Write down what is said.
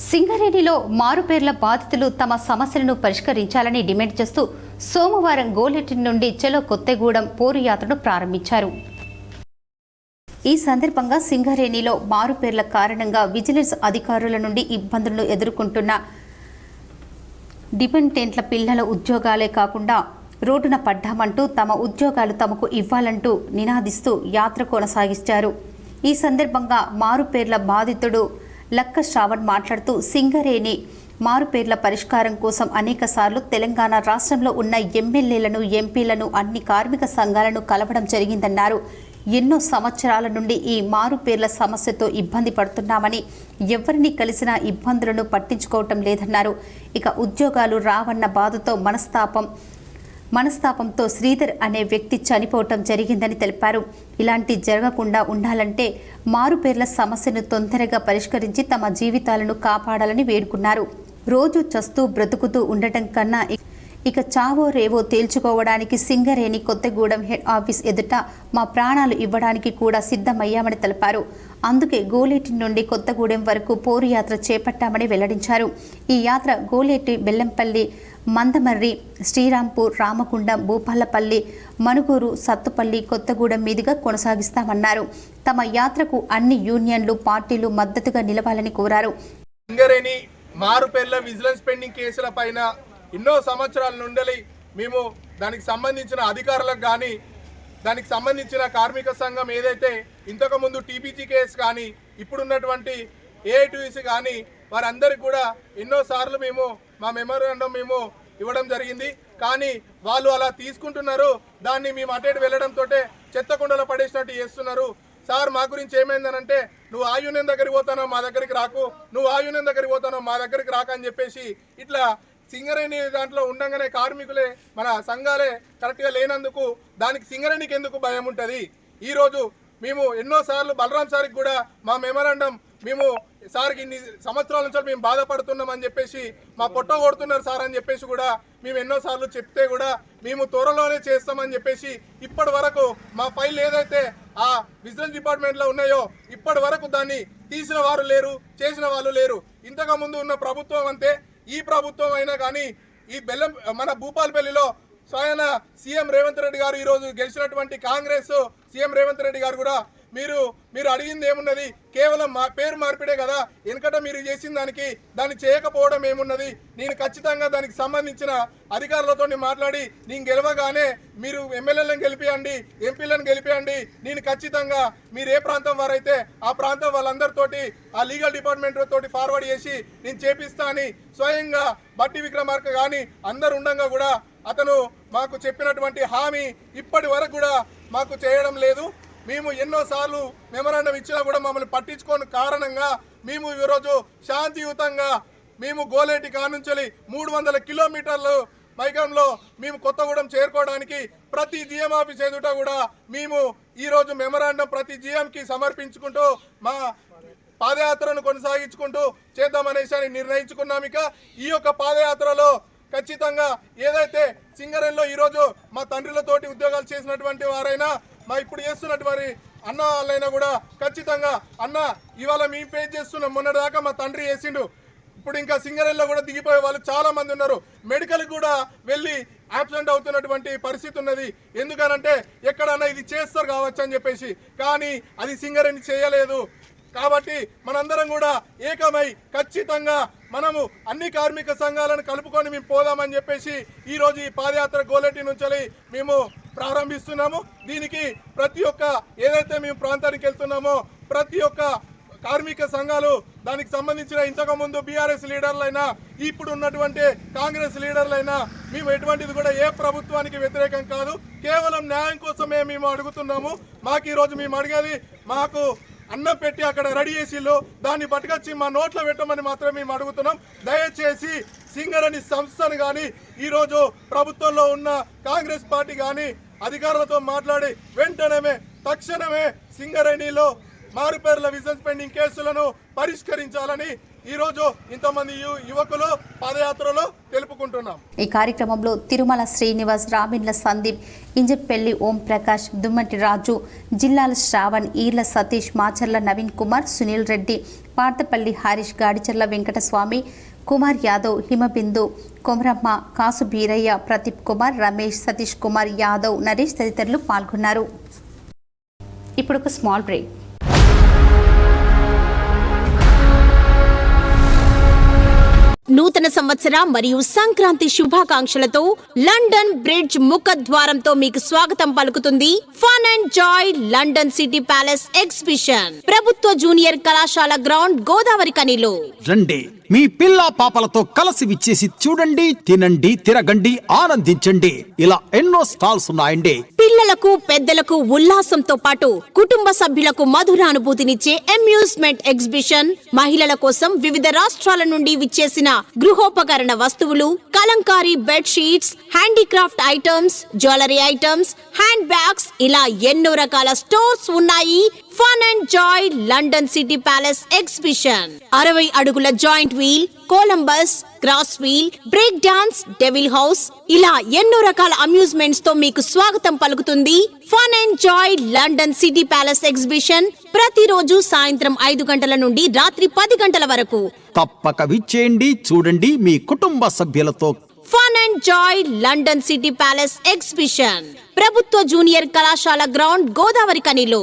సింగరేణిలో మారుపేర్ల బాధితులు తమ సమస్యలను పరిష్కరించాలని డిమాండ్ చేస్తూ సోమవారం గోలెటి నుండి చలో కొత్తగూడెం పోరు యాత్రను ప్రారంభించారు. ఈ సందర్భంగా సింగరేణిలో మారుపేర్ల కారణంగా విజిలెన్స్ అధికారుల నుండి ఇబ్బందులను ఎదుర్కొంటున్న డిపెండెంట్ల పిల్లల ఉద్యోగాలే కాకుండా రోడ్డున పడ్డామంటూ తమ ఉద్యోగాలు తమకు ఇవ్వాలంటూ నినాదిస్తూ యాత్ర కొనసాగించారు. ఈ సందర్భంగా మారుపేర్ల బాధితుడు లక్క శ్రావణ్ మాట్లాడుతూ సింగరేణి మారుపేర్ల పరిష్కారం కోసం అనేకసార్లు తెలంగాణ రాష్ట్రంలో ఉన్న ఎమ్మెల్యేలను, ఎంపీలను, అన్ని కార్మిక సంఘాలను కలవడం జరిగిందన్నారు. ఎన్నో సంవత్సరాల నుండి ఈ మారుపేర్ల సమస్యతో ఇబ్బంది పడుతున్నామని, ఎవరిని కలిసినా ఇబ్బందులను పట్టించుకోవటం లేదన్నారు. ఇక ఉద్యోగాలు రావన్న బాధతో మనస్తాపంతో శ్రీధర్ అనే వ్యక్తి చనిపోవటం జరిగిందని తెలిపారు. ఇలాంటి జరగకుండా ఉండాలంటే మారుపేర్ల సమస్యను తొందరగా పరిష్కరించి తమ జీవితాలను కాపాడాలని వేడుకున్నారు. రోజు చస్తూ బ్రతుకుతూ ఉండటం కన్నా ఇక చావో రేవో తేల్చుకోవడానికి సింగరేణి కొత్తగూడెం హెడ్ ఆఫీస్ ఎదుట మా ప్రాణాలు ఇవ్వడానికి కూడా సిద్ధమయ్యామని తెలిపారు. అందుకే గోలేటి నుండి కొత్తగూడెం వరకు పోరు యాత్ర చేపట్టామని వెల్లడించారు. ఈ యాత్ర గోలేటి, బెల్లంపల్లి, మందమర్రి, శ్రీరాంపూర్, రామగుండం, భూపాలపల్లి, మనుగూరు, సత్తుపల్లి, కొత్తగూడెం మీదుగా కొనసాగిస్తామన్నారు. తమ యాత్రకు అన్ని యూనియన్లు, పార్టీలు మద్దతుగా నిలవాలని కోరారు. సింగరేణి మారుపేర్ల విజిలెన్స్ పెండింగ్ కేసుల పైన ఎన్నో సంవత్సరాల నుండి మేము దానికి సంబంధించిన అధికారులకు కానీ, దానికి సంబంధించిన కార్మిక సంఘం ఏదైతే ఇంతకుముందు టీపీజీ కేసు కానీ, ఇప్పుడున్నటువంటి ఏఐటీసీ కానీ, వారందరికీ కూడా ఎన్నోసార్లు మేము మా మెమోరాండం మేము ఇవ్వడం జరిగింది. కానీ వాళ్ళు అలా తీసుకుంటున్నారు. దాన్ని మేము అటేటు వెళ్ళడంతో చెత్తకుండలో పడేసినట్టు చేస్తున్నారు. సార్, మా గురించి ఏమైందనంటే, నువ్వు ఆ యూనియన్ దగ్గరికి పోతానో మా దగ్గరికి రాకు, నువ్వు ఆ యూనియన్ దగ్గరికి పోతానో మా దగ్గరికి రాక అని చెప్పేసి ఇట్లా సింగరేణి దాంట్లో ఉండగానే కార్మికులే, మన సంఘాలే కరెక్ట్గా లేనందుకు దానికి సింగరేణికి ఎందుకు భయం ఉంటుంది? ఈరోజు మేము ఎన్నోసార్లు బలరాం సార్కి కూడా మా మెమరాండం మేము సార్కి ఇన్ని సంవత్సరాల నుంచి మేము బాధపడుతున్నామని చెప్పేసి, మా పొట్ట కొడుతున్నారు సార్ అని చెప్పేసి కూడా మేము ఎన్నోసార్లు చెప్తే కూడా మేము త్వరలోనే చేస్తామని చెప్పేసి ఇప్పటి వరకు మా ఫైల్ ఏదైతే ఆ విజిలెన్స్ డిపార్ట్మెంట్లో ఉన్నాయో ఇప్పటి వరకు దాన్ని తీసిన వారు లేరు, చేసిన వాళ్ళు లేరు. ఇంతకు ముందు ఉన్న ప్రభుత్వం అంతే, ఈ ప్రభుత్వం అయినా కానీ ఈ మన భూపాలపల్లిలో స్వయాన సీఎం రేవంత్ రెడ్డి గారు ఈరోజు గెలిచినటువంటి కాంగ్రెస్ సీఎం రేవంత్ రెడ్డి గారు కూడా మీరు అడిగింది ఏమున్నది? కేవలం పేరు మార్పిడే కదా. వెనకట మీరు చేసిన దాన్ని చేయకపోవడం ఏమున్నది? నేను ఖచ్చితంగా దానికి సంబంధించిన అధికారులతో మాట్లాడి నేను గెలవగానే మీరు ఎమ్మెల్యేలను గెలిపియండి, ఎంపీలను గెలిపియండి, నేను ఖచ్చితంగా మీరు ఏ ప్రాంతం వారైతే ఆ ప్రాంతం వాళ్ళందరితోటి ఆ లీగల్ డిపార్ట్మెంట్ తోటి ఫార్వర్డ్ చేసి నేను చేపిస్తా అని స్వయంగా బట్టి విక్రమార్క కానీ అందరు ఉండగా కూడా అతను మాకు చెప్పినటువంటి హామీ ఇప్పటి వరకు కూడా మాకు చేయడం లేదు. మేము ఎన్నోసార్లు మెమరాండం ఇచ్చినా కూడా మమ్మల్ని పట్టించుకోని కారణంగా మేము ఈరోజు శాంతియుతంగా మేము గోలేటి కానుంచి 300 కిలోమీటర్లు మైకంలో మేము కొత్తగూడెం చేరుకోవడానికి ప్రతి జిఎం ఆఫీస్ ఎదుట కూడా మేము ఈరోజు మెమరాండం ప్రతి జిఎంకి సమర్పించుకుంటూ మా పాదయాత్రను కొనసాగించుకుంటూ చేద్దామనేసి నిర్ణయించుకున్నాం. ఇక ఈ యొక్క పాదయాత్రలో ఖచ్చితంగా ఏదైతే సింగరేణిలో ఈరోజు మా తండ్రులతోటి ఉద్యోగాలు చేసినటువంటి వారైనా, మా ఇప్పుడు చేస్తున్నటువంటి అన్న వాళ్ళైనా కూడా ఖచ్చితంగా అన్న ఇవాళ మేము ఫేస్ చేస్తున్నాం, మొన్నటిదాకా మా తండ్రి చేసిండు, ఇప్పుడు ఇంకా సింగరేణిలో కూడా దిగిపోయే వాళ్ళు చాలా మంది ఉన్నారు. మెడికల్ కూడా వెళ్ళి యాబ్సెంట్ అవుతున్నటువంటి పరిస్థితి ఉన్నది. ఎందుకనంటే ఎక్కడన్నా ఇది చేస్తారు కావచ్చు అని చెప్పేసి, కానీ అది సింగరేణి చేయలేదు. కాబట్టి మనందరం కూడా ఏకమై ఖచ్చితంగా మనము అన్ని కార్మిక సంఘాలను కలుపుకొని మేము పోదామని చెప్పేసి ఈరోజు ఈ పాదయాత్ర గోలేటి నుంచి మేము ప్రారంభిస్తున్నాము. దీనికి ప్రతి ఒక్క ఏదైతే మేము ప్రాంతానికి వెళ్తున్నామో ప్రతి ఒక్క కార్మిక సంఘాలు, దానికి సంబంధించిన ఇంతకుముందు బీఆర్ఎస్ లీడర్లైనా, ఇప్పుడు ఉన్నటువంటి కాంగ్రెస్ లీడర్లైనా మేము ఎటువంటిది కూడా ఏ ప్రభుత్వానికి వ్యతిరేకం కాదు, కేవలం న్యాయం కోసమే మేము అడుగుతున్నాము. మాకు ఈరోజు మేము అడిగేది, మాకు అన్నం పెట్టి అక్కడ రెడీ చేసిళ్ళు, దాన్ని పట్టుకొచ్చి మా నోట్లో పెట్టమని మాత్రమే మేము అడుగుతున్నాం. దయచేసి సింగరేణి సంస్థను కానీ, ఈరోజు ప్రభుత్వంలో ఉన్న కాంగ్రెస్ పార్టీ కానీ అధికారులతో మాట్లాడి వెంటనే తక్షణమే సింగరేణిలో మారుపేర్ల విజిలెన్స్ పెండింగ్ కేసులను పరిష్కరించాలని ఈరోజు ఇంతమంది యువకులు పాదయాత్రలో తెలుపుకుంటున్నాం. ఈ కార్యక్రమంలో తిరుమల శ్రీనివాస్, రామిండ్ల సందీప్, ఇంజపెల్లి ఓం ప్రకాష్, దుమ్మటి రాజు, జిల్లాల శ్రావణ్, ఈర్ల సతీష్, మాచర్ల నవీన్ కుమార్, సునీల్ రెడ్డి, పార్తపల్లి హరీష్, గాడిచర్ల వెంకటస్వామి, కుమార్ యాదవ్, హిమబిందు, కొమరమ్మ, కాసు బీరయ్య, ప్రదీప్ కుమార్, రమేష్, సతీష్ కుమార్ యాదవ్, నరేష్ తదితరులు పాల్గొన్నారు. ఇప్పుడు ఒక స్మాల్ బ్రేక్. నూతన సంవత్సర మరియు సంక్రాంతి శుభాకాంక్షలతో లండన్ బ్రిడ్జ్ ముఖద్వారంతో మీకు స్వాగతం పలుకుతుంది fun and joy London city palace exhibition, ప్రభుత్వ జూనియర్ కళాశాల గ్రౌండ్, గోదావరి కనిలో. రండి, మీ పిల్ల పాపలతో కలిసి విచ్చేసి చూడండి, తినండి, తిరగండి, ఆనందించండి. ఇలా ఎన్నో స్టాల్స్ ఉన్నాయండి. పిల్లలకు పెద్దలకు ఉల్లాసంతో పాటు కుటుంబ సభ్యులకు మధుర అనుభూతినిచ్చే అమ్యూజ్మెంట్ ఎగ్జిబిషన్, మహిళల కోసం వివిధ రాష్ట్రాల నుండి విచ్చేసిన గృహోపకరణ వస్తువులు, kalamkari bed sheets, handicraft items, jewellery items, hand bags, ఇలా ఎన్నో రకాల స్టోర్స్ ఉన్నాయి. Fun and joy London city palace exhibition 60 అడుగుల joint wheel, Columbus, cross wheel, break dance, devil house, ఇలా ఎన్నో రకాల అమ్యూజ్మెంట్స్ తో మీకు స్వాగతం పలుకుతుంది fun and joy London city palace exhibition. ప్రతిరోజు సాయంత్రం 5 గంటల నుండి రాత్రి 10 గంటల వరకు. తప్పక విచ్చేయండి, చూడండి మీ కుటుంబ సభ్యులతో. Fun and joy London city palace exhibition, ప్రభుత్వ జూనియర్ కళాశాల గ్రౌండ్, గోదావరి కనిలో.